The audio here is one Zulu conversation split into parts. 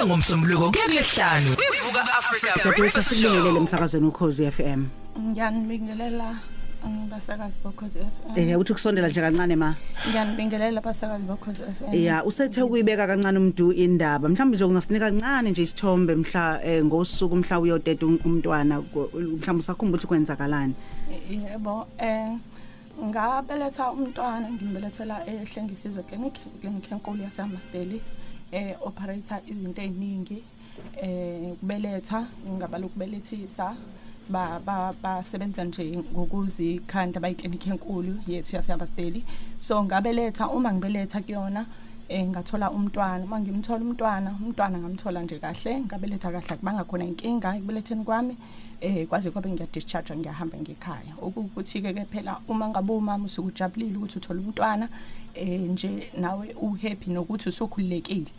njalo ngomsombuluko kuya kulesihlanu kwivuka Africa Breakfast Show emsakazweni uKhosi FM. Ngiyanibingelela abasakazi boKhosi FM. Uthi kusondela nje kancane ma. Ngiyanibingelela abasakazi boKhosi FM. Yeah, usethe ukuyibeka kancane umuntu indaba. Mhlawumbe nje ungasinika kancane nje isithombe mhla ngosuku mhla uyoteta umntwana mhlawumbe usakhumbula ukuthi kwenzakalani. Yebo, ngabeletha umntwana ngimbelethela eHlengisizwe clinic enkulu yaseMasteli operator izinto eziningi kubeletha ngabala ukubelethisa basebenza nje ngokuzikhanda bayiclinic enkulu yethu yaseMasteli so ngabeletha uma ngibeletha kuyona ngathola umntwana uma ngimthola umntwana ngamthola nje kahle ngabeletha kahle kubanga khona inkinga ekubeletheni kwami kwaze kwabe ngiyadischarge ngiyahamba ngekhaya ukuthi ke phela uma ngabe umama usukujabulile ukuthi uthola umntwana nje nawe uhappy nokuthi usukhululekile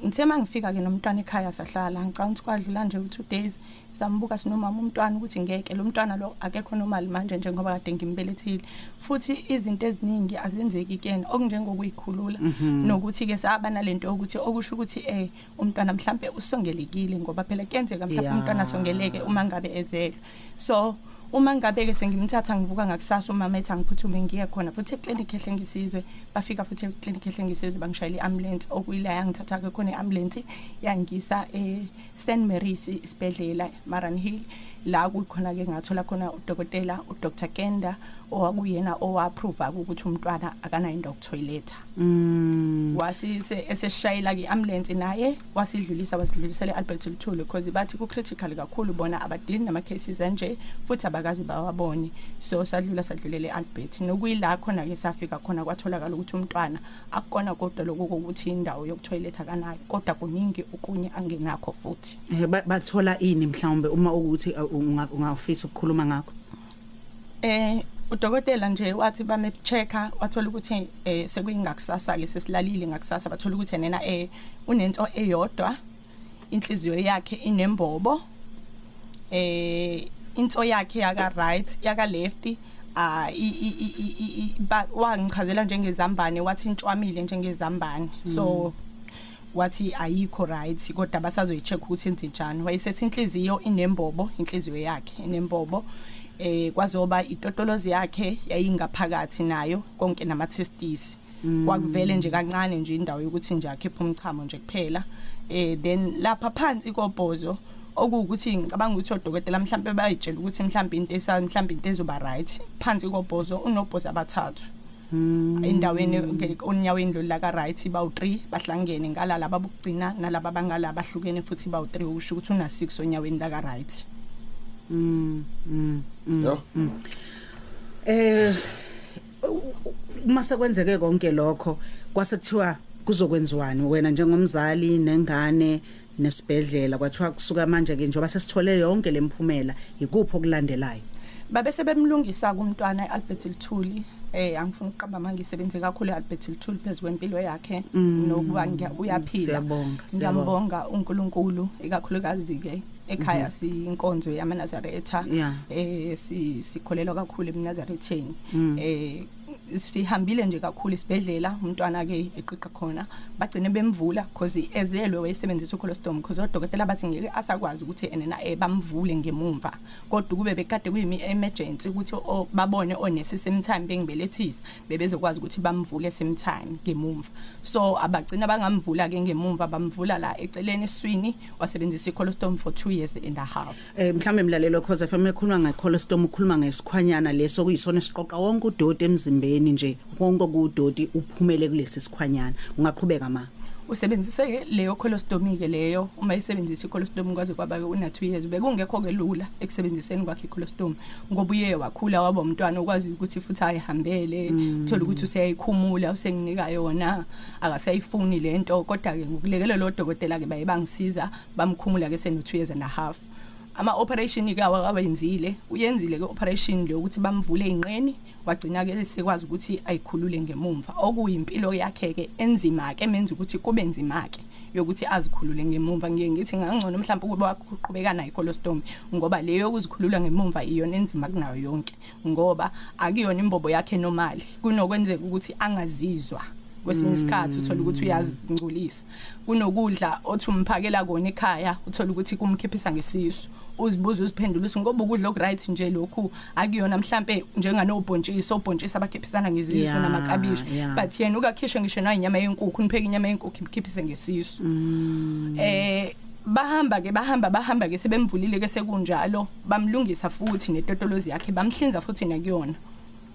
ngithe mangifika ke nomntwana ekhaya sahlala ngicabanga ukuthi kwadlula nje u2 days sambuka sinomama umntwana ukuthi ngeke lo mntwana lo akekho normal manje njengoba kade ngimbelethile futhi izinto eziningi azenzeki kuyena okunjengokuyikhulula nokuthi ke saba nalento ukuthi okusho ukuthi umntwana mhlambe usongelekile ngoba phela kuyenzeka mhlambe umntwana songeleke uma ngabe ezelwe so uma ngabe ke sengimthatha ngivuka ngakusasa umama ethi angiphuthume ngiye khona futhi eclinic eHlengisizwe bafika futhi eclinic eHlengisizwe bangishayela iambulance okuyila yangithatha ke khona iambulance yangisa St Mary's isibedlela Maranhill la kukhona ke ngathola khona udokotela uDr Kenda owakuyena owaapprove ukuthi umntwana akanayo indawo toilet wasise eseshayela ke ambulance naye wasidlulisela Albert Luthuli because bathi ku critical kakhulu bona abadili nama cases anje futhi abakazi bawabone so sadlulele Albert nokuyila khona ke safika khona kwatholakala ukuthi umntwana akukona kodwa lokho ukuthi indawo yokutoilet akanayo kodwa kuningi okunye angenakho futhi bathola ini mhlawumbe uma ukuthi ungafisa ukukhuluma ngakho udokotela nje wathi bamechecka wathola ukuthi sekuyingakusasa ke sesilalile ngakusasa bathola ukuthi nena unento eyodwa inhliziyo yakhe inembobo into yakhe yaka right yaka left wangichazela njengezambane wathi intshwamile njengezambane so wathi ayikho right kodwa basazoyicheck ukuthi enze njani wayesethi inhliziyo inembobo inhliziyo yakhe inembobo kwazoba itotolozi yakhe yayingaphakathi nayo konke nama testes kwakuvele nje kancane nje indawo yokuthi nje akhipha umchamo nje kuphela then lapha phansi kobhozo okuwukuthi ngicabanga ukuthi odokotela mhlambe bayitshela ukuthi mhlambe into ezoba right phansi kobhozo unobhozo abathathu endaweni onyaweni lo la ka right bawu3 bahlangene ngalala babukugcina nalaba bangala bahlukene futhi bawu3 usho ukuthi una 6 onyaweni la ka right mase kwenzeke konke lokho kwasekuthiwa kuzokwenziwani wena njengomzali nengane nesibedlela kwathiwa kusuka manje ke njengoba sesithole yonke lemphumela ikuphi okulandelayo babe sebemlungisa kumntwana eAlbert Luthuli angifuna ukuqamba manje isebenze kakhulu eAlbert Luthuli phezukwempilo yakhe nokuba uyaphila ngiyambonga uNkulunkulu ikakhulukazi ke ekhaya sinkonzo yamaNazaretha sikholelwa kakhulu eMnazaretheni sihambile nje kakhulu isibedlela umntwana ke eqiqa khona bagcine bemvula because ezelwe wayesebenzisa ucolostome because odokotela bathi ngeke asakwazi ukuthi enena bamvule ngemumva kodwa kube bekade kuyimi emergency ukuthi babone onesi sometime bengibelethisa bebezokwazi ukuthi bamvule sometime ngemumva so abagcina bangamvula ke ngemumva bamvula la eceleni eswini wasebenzisa icolostome for 2.5 years mhlambe mlalelo cause FM ekhuluma ngecolostome ukhuluma ngesikhwanyana leso kuyisona esiqoqa wonke udoti emzimbeni nje konke kudoti uphumele kulesi sikhwanyana ungaqhubeka ma usebenzise leyo colostome ke leyo uma isebenzisa icolostome kwaze kwaba ke una 2 years bekungekho ke lula ekusebenziseni kwakhe icolostome ngoba uye wakhula waba umntwana okwazi ukuthi futhi ayihambele uthola ukuthi useyayikhumula usenginika yona akasayifuni lento kodwa ke ngokulekelela lo dokotela ke baye bangisiza bamkhumula ke seno 2.5 years ama operation ke awayenzile uyenzile ke operation le ukuthi bamvule inqeni wagcina ke sekwazi ukuthi ayikhulule ngemumva okuyimpilo yakhe ke enzima ke menza ukuthi kube nzima ke yokuthi azikhulule ngemumva ngithi ngangcono mhlawumbe kuba kuqhubekana icolostome ngoba leyo yokuzikhulula ngemumva iyona enzima kunayo yonke ngoba akuyona imbobo yakhe normal kunokwenzeka ukuthi angazizwa kwesinye isikhathi uthola ukuthi uyazingcolisa kunokudla othi umphakela kona ekhaya uthola ukuthi kumkhiphisa ngesisu uzibuza uziphendula ukuthi ngoba ukudla okright nje lokhu akuyona mhlambe njenganobhontshisi obhontshisi abakhiphisana ngezisu namakabishi but yena ukakhisha ngisho nayinyama yenkukhu nipheka inyama yenkukhu ikhiphise ngesisu bahamba ke sebemvulile ke sekunjalo bamlungisa futhi netotolozi yakhe bamhlinza futhi nakuyona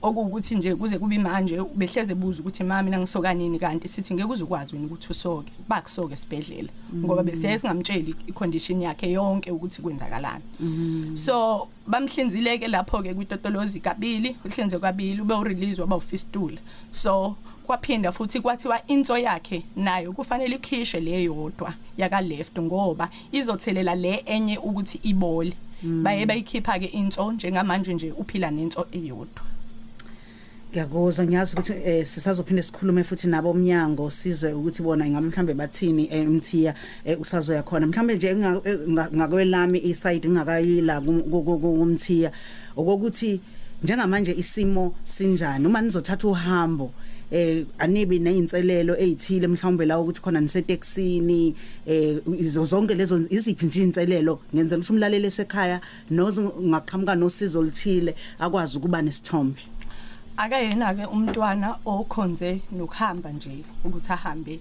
okuwukuthi nje kuze kube manje behleze buza ukuthi mama mina ngisokanini kanti sithi ngeke uzukwazi wena ukuthi usoke bakusoke esibhedlela ngoba bese singamtsheli icondition yakhe yonke ukuthi kwenzakalani so bamhlinzile ke lapho ke kwitotolozi kabili uhlinze kabili ube urelease waba ufistula so kwaphinda futhi kwathiwa into yakhe nayo kufanele ikhishe le yodwa yaka left ngoba izothelela le enye ukuthi ibole baye bayikhipha ke into njengamanje nje uphila nento eyodwa. Ngiyakuzwa ngiyazi ukuthi sisazophinde sikhulume futhi nabo omnyango sizwe ukuthi bona ngabe mhlambe bathini Mthiya usazoya khona mhlambe nje ngakwelami iside ngakayila kumthiya okokuthi njengamanje isimo sinjani uma nizothatha uhambo anibi neinselelo ezithile mhlawumbe la ukuthi khona niseteksini zonke lezo iziphi nje inselelo ngenzela ukuthi umlaleli esekhaya ngaqhamuka nosizo oluthile akwazi ukuba nesithombe. Akayena ke umntwana okhonze nokuhamba nje ukuthi ahambe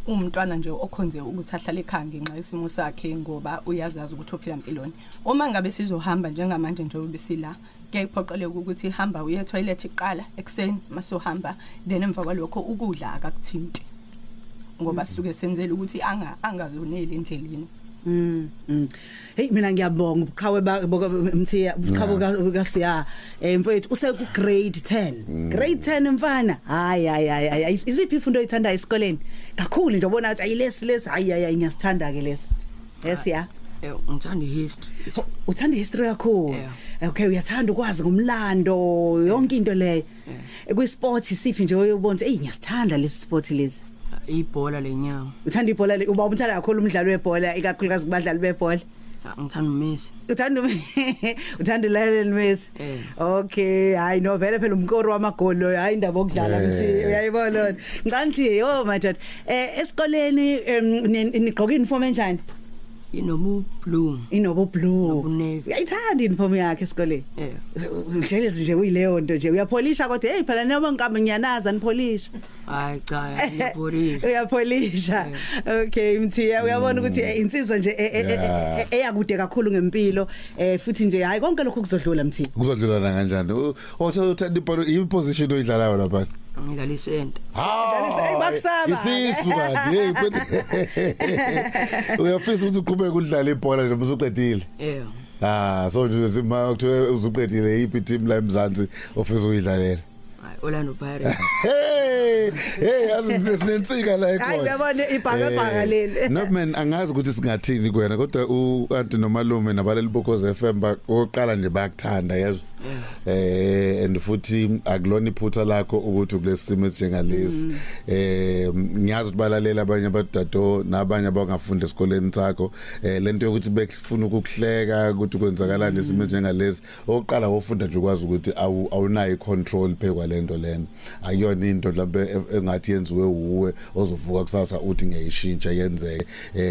umntwana nje okhonze ukuthi ahlale ekhaya ngenxa yesimo sakhe ngoba uyazazi ukuthi uphila impilweni uma ngabe sizohamba njengamanje nje ubisila ke kuphoqeleka ukuthi hamba uye toilet iqala ekseni masohamba then emva kwalokho ukudla akakuthinti ngoba suke senzele ukuthi angazoneli endleleni. Hey mina ngiyabonga ubuqhawe Mthiya ubuqhawe kaSiya mfowethu use ku grade 10 mfana hayi iziphi ifundo oyithandayo esikoleni kakhulu nje ubona ukuthi ayilesi hayi ngiyasithanda ke lesi Siya ngithanda history uthanda history yakho okay uyathanda ukwazi ngomlando yonke into leyo kwi-sport siphi nje uyobona hey ngiyasithanda lesi sport lesi ibhola lenyawo. Uthanda ibhola uba umthanda kakhulu umdlalo webhola ikakhulukazi kubadlali bebhola? Ngithanda uMessi. Uthanda Lionel Messi? Okay, hayi no vele phela umkoro wamagoli hayi indaba okudlala ukuthi uyayibona. Ngicanthi madoda esikoleni nigqoka uniform enjani? Inobu blue. Uyayithanda uniform yakhe esikoleni? Uhlelezi nje uyileyo nto nje uyapolisha kodwa hey phela noma ngikambe ngiyanaza nipolisha. Hayi cha ngiyapolisha. Uyapolisha. Okay Mthiya uyabona ukuthi insizwa nje eyakude kakhulu ngempilo futhi nje hayi konke lokho kuzodlula Mthiya. Kuzodlula kanjani? Uthanda iposition oyidlalayo lapha. Ngidlala isenta. Bakusaba. Isisu kanti hey uyafisa ukuthi uqhubeke udlala ibhola nje usuqedile. So nje uma kuthiwe uzuqedile iphi team la eMzansi ofisa uyidlalela? Orlando Pirates. Hey asinensika la ekhona. Hayi uyabona ibhaka leli. No man angazi ukuthi singathini kuwena kodwa uanti nomalume nabaleli bokhoze FM oqala nje bayakuthanda yazi. And futhi akulona iphutha lakho ukuthi kulesimo esinjengalesi ngiyazi ukuthi balalela abanye abadado nabanye abangafunda esikoleni sakho lento yokuthi bekufuna ukukuhleka ukuthi kwenzakalani isimo esinjengalesi oqala wofunda nje ukwazi ukuthi awunayo icontrol phekwa lento lena ayiyona into mhlawumbe engathi yenziwe uwe ozovuka kusasa uthi ngiyayishintsha yenzeke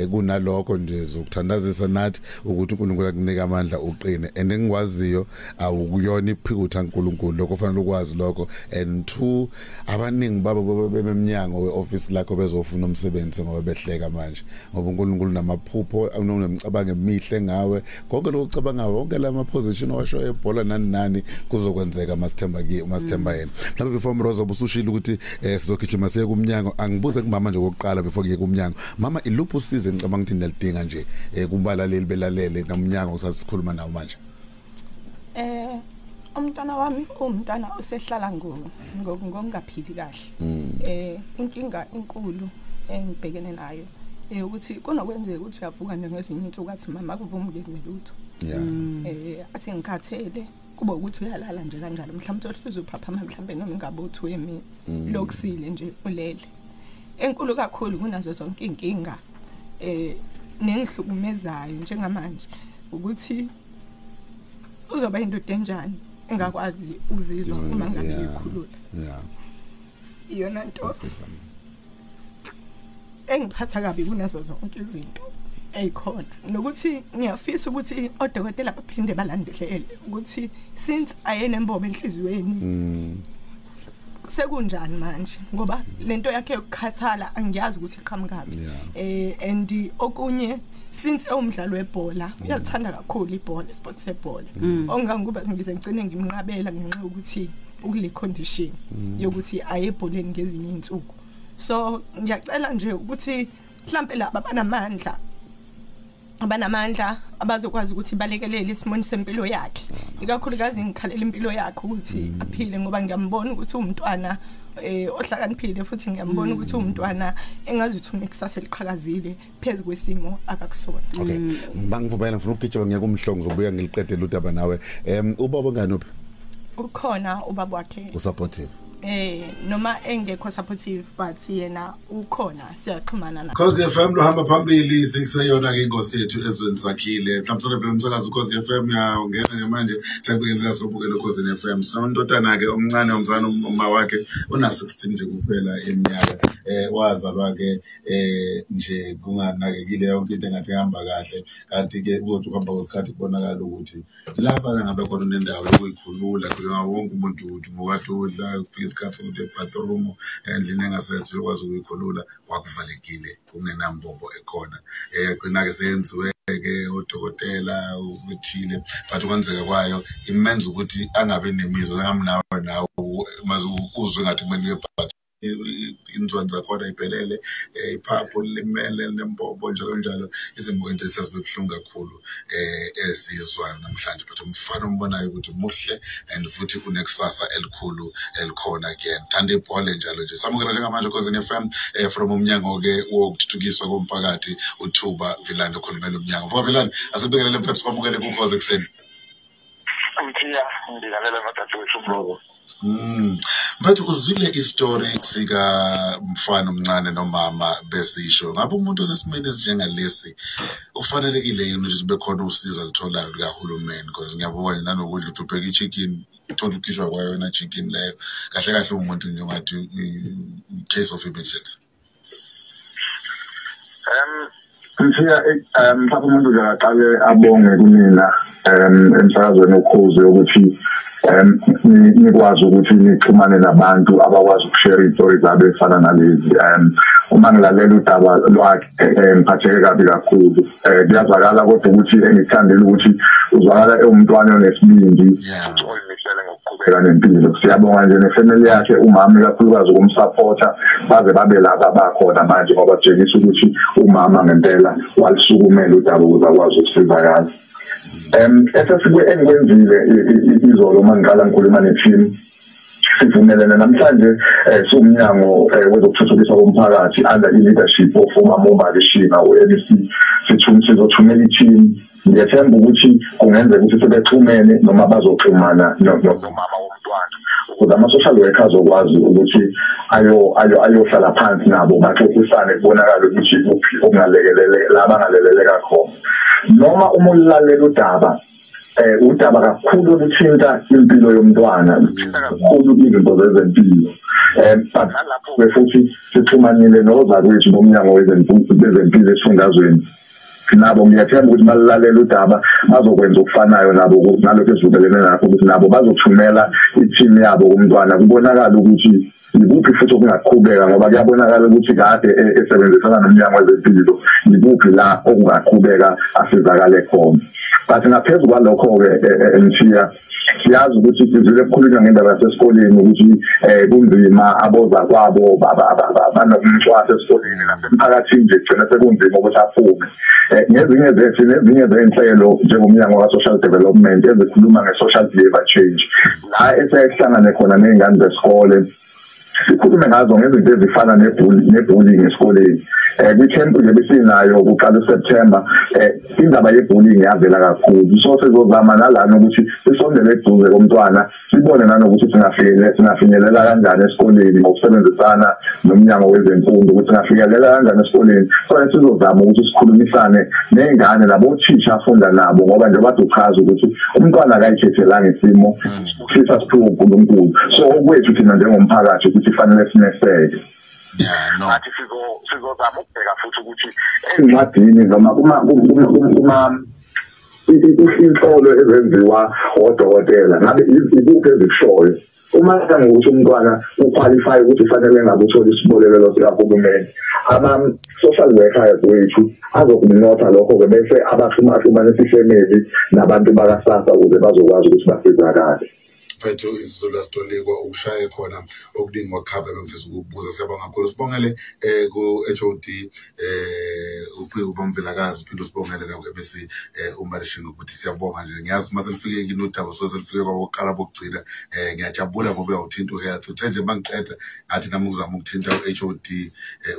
kunalokho nje zokuthandazisa nathi ukuthi uNkulunkulu akunika amandla uqine and engikwaziyo awukuyona iphikutha uNkulunkulu lokho fanele ukwazi lokho and two abaningi babo bebeminyango weoffice lakho bezofuna umsebenzi ngoba behleka manje ngoba uNkulunkulu namaphupho anomcabango emihle ngawe konke lokucabanga wonke lama position washo ebhola nani kuzokwenzeka masithemba yena mhlawumbe before Mrozo ubusushila ukuthi sizogijima siye kumnyango angibuze kumama nje okokuqala before kuye kumnyango mama iluphi usize ngicabanga ukuthi niyalidinga nje kubalaleli belalele nomnyango usasikhuluma nawo manje. Umntwana wami umntwana osehlala ngokungaphili kahle. Inkinga inkulu engibhekene nayo ukuthi kunokwenzeka ukuthi uyavuka ngezinye insuku athi mama akuvumi ngenze lutho. Athi ngikhathele kuba ukuthi uyalala nje kanjalo mhlawumbe uthi uzophaphama mhlawumbe noma ngabothi wemi lokusile nje ulele. Enkulu kakhulu kunazo zonke inkinga nengihlukumezayo njengamanje ukuthi uzoba indoda enjani engakwazi ukuzizwa uma ngabe ikhulula. iyona nto engiphatha kabi kunazo zonke izinto eyikhona nokuthi ngiyafisa ukuthi odokotela baphinde balandelele ukuthi since ayenembobo enhliziyweni sekunjani manje ngoba lento yakhe yokukhathala angiyazi ukuthi iqhamukabi and okunye since umdlalo webhola uyalithanda kakhulu ibhola sport sebhola onganguba ngize ngicine ngimnqabela ngenxa ukuthi ukule condition yokuthi ayebholeni ngezinye izinsuku so ngiyacela nje ukuthi mhlambe laba abanamandla abazokwazi ukuthi balekelele isimoni sempilo yakhe ikakhulukazi ngikhalela impilo yakhe ukuthi aphile ngoba ngiyambona ukuthi umntwana ohlakaniphile futhi ngiyambona ukuthi umntwana engazuthi unekusasa eliqhakazile phezulu kwesimo akakusona. Okay bangivubela ngifuna ukugijima ngiya kumhlongo zobuya ngiliqedela udaba nawe ubaba nganophi ukhona ubaba wakhe usupportive noma engekho supportive but yena ukhona siyaxhumana naye. Cause FM lohamba phambili sikuseyona ke inkosi yethu ezweni sakhile mhlawumbe vele umsakazo Cause FM ya ungena manje sekubenzela sobukela Cause FM sonondodana ke omncane omzana uma wakhe una 16 nje kuphela eminyaka wazalwa ke nje kunganakekile yonke into engathi ihamba kahle kanti ke uzothi uhamba kwesikhathi kubonakala ukuthi lapha ngabe khona unendawo yokuyikhulula kuya wonke umuntu ukuthi ngokadudla ufika isikhathi ukuthi ebathroom endlini engasethu yokwazi ukuyikhulula wakuvalekile kungenambobo ekhona gcina ke seyenziwe ke odokotela ukuthile but kwenzeka kwayo imenza ukuthi angabe nemizwa ngamnawe nawo maze uzwe ngathi kumele uyebhathi inzwanza zakhona iphelele iphapho limele nembobo njalo izimo into esizibekuhlungu kakhulu esizwa namhlanje but umfana umbonayo ukuthi muhle and futhi kunekusasa elikhulu elikhona again thanda ibhola njalo nje samukela njengamanje Cause FM from umnyango ke wokuthuthukiswa komphakathi uThuba Vilani okhulumela umnyango mfowethu Vilani asibingelele mfethu kwamukele ku Cause ekseni Mthiya ngibingelela nodade wethu Mrobo mfethu uzwile istory sika mfana omncane nomama besisho ngabe umuntu osesimene esinjengalesi ufanelekile yini ukuthi sibe khona usiza litholayo likahulumeni because ngiyabona nanokudla upheka ichicken uthola ukishwa kwayo yona chicken leyo kahle umuntu nje ngathi case of emergency Mthiya mhlawumbe umuntu nje aqale abonge kumina emsakazweni ukhoze ukuthi nikwazi ukuthi nixhumane nabantu abakwazi ukushare istories zabo efana nalezi uma ngilalela udaba lwakhe ngiphatheke kabi kakhulu kuyazakala kodwa ukuthi engithandela ukuthi uzwakala ewumntwana onesibindi oyimisele ngokuqhubeka nempilo siyabonga nje nefamily yakhe umama kakhulukazi ukumsupporta baze babe laba bakhona manje ngoba kutshengisa ukuthi umama ngempela walisukumela udaba ukuze akwazi ukusizakala esasibe engikwenzile izolo mangiqala ngikhuluma ne-team sivumelene namhlanje somnyango wezokuthuthukiswa komphakathi under i-leadership of uMamomali Shina u-LC sizothumela i-team ngiyethemba ukuthi kungenzeka ukuthi sebexhumene noma bazoxhumana nomama womntwana ukuze ama-social workers azokwazi ukuthi ayohlala phansi nabo baxoxisane kubonakala ukuthi kuphi okungalekelele laba angaleleleka khona noma uma ulalela udaba kakhulu oluthinta impilo yomntwana luthinta kakhulu izinto zezempilo lapho futhi sixhumanile nozakwethu bomnyango wezempilo esifundazweni nabo ngiyathemba ukuthi balalela udaba bazokwenza okufanayo nabo nalokho esivubelene nakho ukuthi nabo bazothumela i-team yabo kumntwana kubonakala ukuthi yikuphi futhi okungaqhubeka ngoba kuyabonakala ukuthi kade esebenzisana nomnyango wezempilo yikuphi la okungaqhubeka asizakale khona but ngaphezulu kwalokho-ke Mthiya siyazi ukuthi sizile ukukhulunywa ngendaba yasesikoleni ukuthi kunzima aboza kwabo banokumcwasa esikoleni nasemphakathini nje kugcina sekunzima ukuthi aphume nezinye zenhlelo njengomnyango wa-social development ezikhuluma nge-social behavior change la esekuhlangane khona ney'ngane zesikole sikhulume ngazo ngezinto ezifana nebullying esikoleni kwicamp nje besinayo ukuqala uSeptember indaba yebullying yavela kakhulu so sizozama nalana ukuthi sisondele eduze komntwana sibone nanokuthi singafinyelela kanjani esikoleni ngokusebenzisana nomnyango wezemfundo ukuthi singafinyelela kanjani esikoleni so sizozama ukuthi sikhulumisane nengane nabothisha afunda nabo ngoba nje bathi uchaza ukuthi umntwana akayithethelanga isimo sifisa siphiwe uNkulunkulu so okwethu thina njengomphakathi ukuthi fanele sineseke no athi sizozama ukubheka futhi ukuthi encwadini noma kuma inhlolo ezenziwa odokotela ngabe ikuphi ezikushoyo uma ngokuthi umntwana uqualify ukuthi fanele ngabe uthola isibolekelo sikahulumeni ama-social workers wethu azokumnotha lokho-ke bese abahlumahlumane sifemeli nabantu bakasasa ukuze bazokwazi ukuthi basizakale mfethu isizulu asitolikwa ukushaye khona okuningi wakhava bengifisa ukubuza siyabonga kakhulu sibongele ku-HOD uphiwe ubamvelakazi uphinde usibongele naku-ABC uMalishini ukuthi siyabonga nje ngiyazi uma selifike kini udaba so selifike kwabokuqala bokugcina ngiyajabula ngoba uyawuthinta uhealth uthe nje bangiqeda ngathi nami ukuzama ukuthinta u-HOD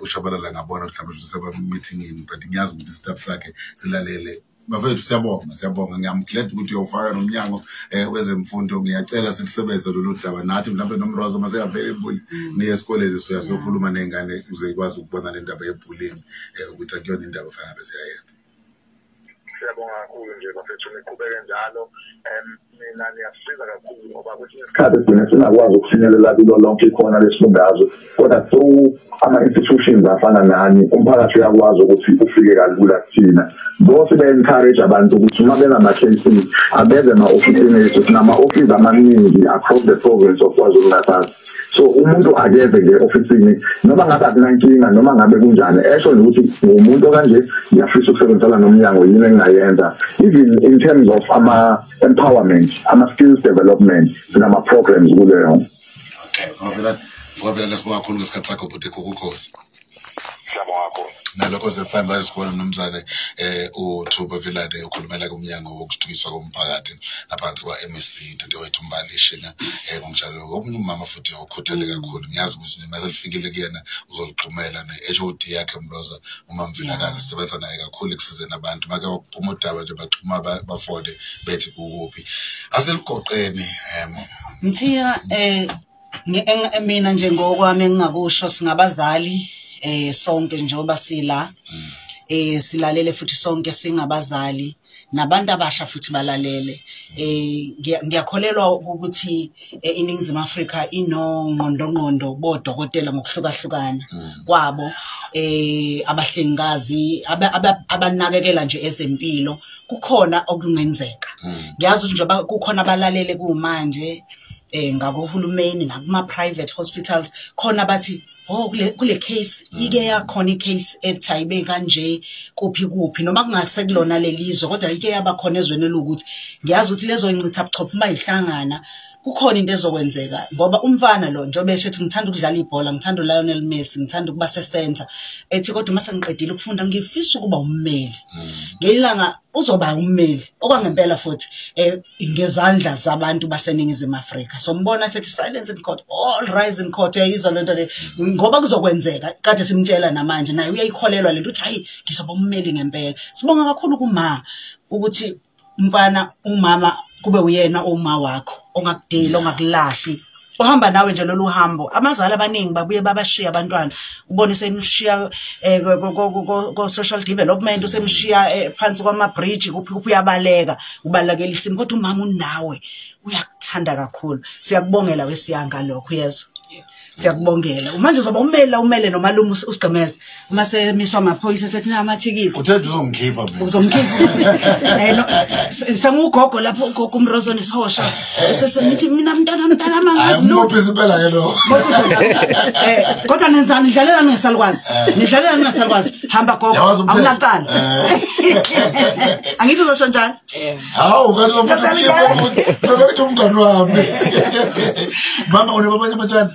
ushabalala ngabona mhlawumbe useba-meetingini but ngiyazi ukuthi isitaff sakhe silalele bafethu siyabonga ngiyamglad ukuthi uyofaka nomnyango wezemfundo ngiyacela sisebenze lolu daba nathi mhlawumbe nomrozo mase available niye esikoleni siyasokhuluma nengane uze ikwazi ukubona le ndaba yebullying ukuthi akuyona indaba fanele besiyayenza siyabonga kakhulu nje bafethu niqhubeke njalo mina ngiyasiza kakhulu ngoba kwesinye isikhathi sigcine singakwazi ukufinyelela kulo lonke ikhona lesifundazwe kodwa through ama-institutions afana nani umphakathi uyakwazi ukuthi ufike kalula kuthina bonke be-encourage abantu ukuthi uma benama-cases abeze ema-ofisini ethu sinama-ofisi amaningi across the province of KwaZulu-Natal so umuntu akeze nge-ofisini noma ngabe akunankinga noma ngabe kunjani esho nje ukuthi umuntu kanje ngiyafisa ukusebenzisana nomnyango yini engingayenza even in terms of ama-empowerment ama-skills development sinama-programs kuleyo Ngoba lesibonga kakhulu ngesikhathi sakho bhuti ukukhosi. Siyabonga kakhulu. Nalokho sefamba bayisibona nomzane uThuba Vilade ukhulumela kumnyango wokuthuthukiswa komphakathi ngaphansi kwa MEC into wethu Mbalishi ngomjalo omunye umama futhi ukhuthele kakhulu ngiyazi ukuthi mase lifikile kuyena uzoliqhumela ne-HOD yakhe Mroza uma Mvilakazi sisebenza naye kakhulu ekusizeni abantu make waphuma udaba nje baxhuma bafode bethi kuphi aseligoqeni Mthiya mina njengokwami engingakusho singabazali sonke njengoba sila silalele futhi sonke singabazali nabantu abasha futhi balalele ngiyakholelwa ukuthi iNingizimu Afrika inongqondongqondo bodokotela ngokuhlukahlukana kwabo abahlengikazi abanakekela nje ezempilo kukhona okungenzeka ngiyazi ukuthi njengoba kukhona abalalele kumanje ngabohulumeni nakuma private hospitals khona bathi kule case ike yakhona icase ethayibe kanje kuphi noma kungasekulona lelizwe kodwa ike yabakhona ezweni lokuthi ngiyazi ukuthi lezo incitha buchopha mayihlangana kukhona into ezokwenzeka ngoba umfana lo njengoba esho ukuthi ngithanda ukudlala ibhola ngithanda uLionel Messi ngithanda ukuba se-center ethi kodwa mase ngiqedile ukufunda ngifisa ukuba ummeli ngelanga uzoba ummeli okwangempela futhi ngezandla zabantu baseNingizimu Afrika so mbona sethi silence in court all rise in court yayizwa lento le ngoba kuzokwenzeka kade simtshela namanje naye uyayikholelwa lento uthi hayi ngizoba ummeli ngempela sibonga kakhulu kuma ukuthi umfana umama kube uyena uma wakho ongakudela ongakulahli ohamba nawe nje lolu hambo abazali abaningi babuye babashiya abantwana ubone semshiya ko social development usemshiya phansi kwama bridge kuphi uyabaleka ubalekela isimo kodwa umama unawe uyakuthanda kakhulu siyakubongela wesiyanga lokho yezwa siyakubongela manje uzoba umele nomalume usigqemeza uma semiswa amaphoyisa sethi amathikiti uthanda uzongikhipha mina uzomkhipha sangugogo lapho ugogo uMrozoni sihosha sesithi mina mntana mangazi no phezipela yelo kodwa nenzani idlalela ngesalukwazi hamba gogo awunacala angithi uzosho njani hawu kazophela ukuthi umngani wami mama unabanye abantwana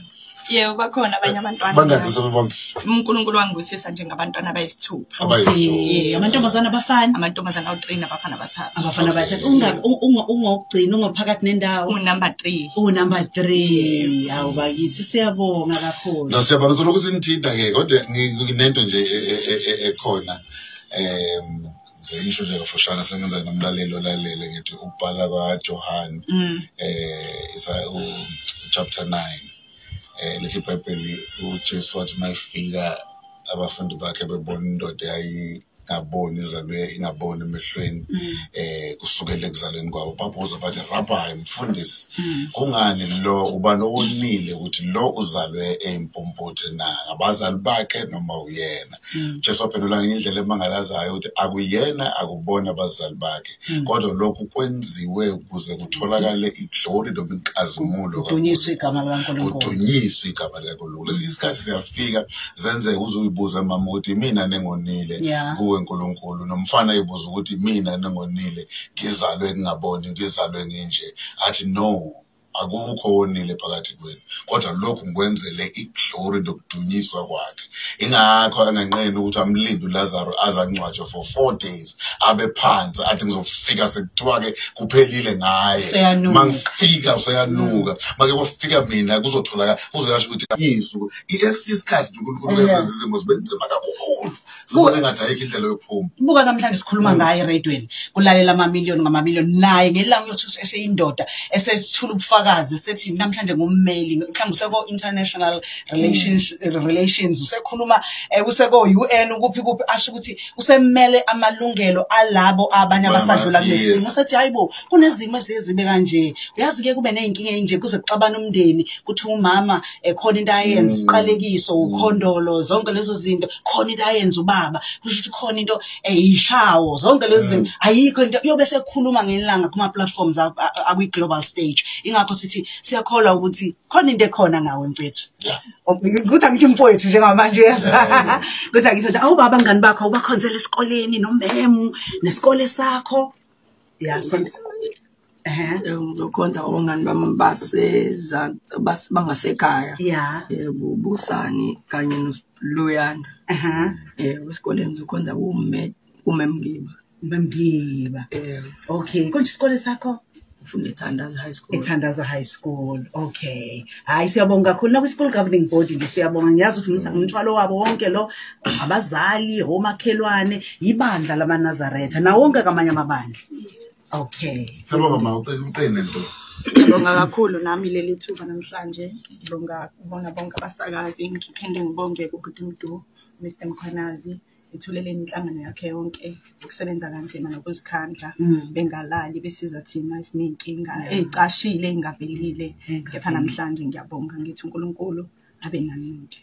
Yebo bakhona abanye abantwana. Bangaki sebebonke? uNkulunkulu wangibusisa njengabantwana abayisithupha. Okay, amantombazana abafana? Amantombazana awu3 nabafana abathathu. Abafana bathathu. Ungogcina ungaphakathi nendawo. Number 3. Number 3. Hawu bakithi siyabonga kakhulu. No siyabonga lokho sinithinta ke kodwa nginento nje ekhona nje isho nje kafushane sengenza nomlaleli olalele ngithi ukubhala kwaJohn isa chapter 9 lithi iBhayibheli uJesu wathi mayifika abafundi bakhe bebona indoda yayingaboni izalwe ingaboni emehlweni kusukela ekuzaleni kwawo babuza bathi rabbi mfundisi kungani lo ubani owonile ukuthi lo uzalwe empompothe na abazali bakhe noma uyena Jesu waphendula ngendlela emangalazayo ukuthi akuyena akubona abazali bakhe kodwa lokhu kwenziwe ukuze kutholakale iglory noma inkazimulo kudunyiswe igama likaNkulunkulu kudunyiswe igama likaNkulunkulu lesikhathi siyafika zenze uzoyibuza mama ukuthi mina nengonile kuwe uNkulunkulu nomfana ebuza ukuthi mina nengonile ngizalwe ngingaboni ngizalwe nginje athi no akukho wonile phakathi kwenu kodwa lokhu ngikwenzele iglory lokudunyiswa kwakhe ingakho anganqeni ukuthi amlinde uLazarus azangcwatshwe for 4 days abe phansi athi ngizofika sekuthiwa ke kuphelile ngaye mangifika useyanuka make kwafika mina kuzotholaka uzoyasho ukuthi yisu isikhathi uNkulunkulu uyenza izimo zibenzima kakhulu sibone ngathi ayikho indlela yokuphuma buka namhlanje sikhuluma ngaye eradweni kulalela amamiliyoni ngamamiliyoni naye ngelanga yokuthi eseyindoda esethula ubufakazi sethi namhlanje ngummeli mhlawumbe useko international relations usekhuluma useko UN ukuphi asho ukuthi usemmele amalungelo alabo abanye abasadlula kulesimo sethi hayibo kunezimo ezizibe kanje uyazi ke kube nezinkinga enje kuze kuxabana umndeni kuthi umama khona into ayenza siqalekiso ukhondolo zonke lezo zinto khona into ayenza ubaba kusho khona into eyishawo zonke lezo zinto ayikho into yobe sekhuluma ngelanga kuma platforms akwi global stage ingakho sithi siyakholwa ukuthi khona into ekhona ngawe mfethu ukuthi angithi mfowethu njengamanje yaza ukuthi angithi awubaba ngani bakho ubakhonzela esikoleni nomemu nesikole sakho ngizokhonza obangani bami baseza bangasekhaya yebo Busani kanye noLuyanda esikoleni ngizokhonza uMemgiba okay konje isikole sakho ufunda eThandaza High School eThandaza High School okay hayi siyabonga kakhulu na kwi-school governing board nje siyabonga ngiyazi ukuthi umthwalo wabo wonke lo abazali omakhelwane ibandla lamaNazaretha na wonke kamanye amabandla okay siyabonga ma uqine nto ngibonga kakhulu nami leli thuba namhlanje ngibonga bonke abasakazi ngiphinde ngibonge kuBhuti Mdu Mr Mkhwanazi ithuleleni inhlangano yakhe yonke ukusebenza kanzima nokuzikhandla bengalali besiza thina esinenkinga ezicashile engavelile kepha namhlanje ngiyabonga ngithi uNkulunkulu abe nani nonke.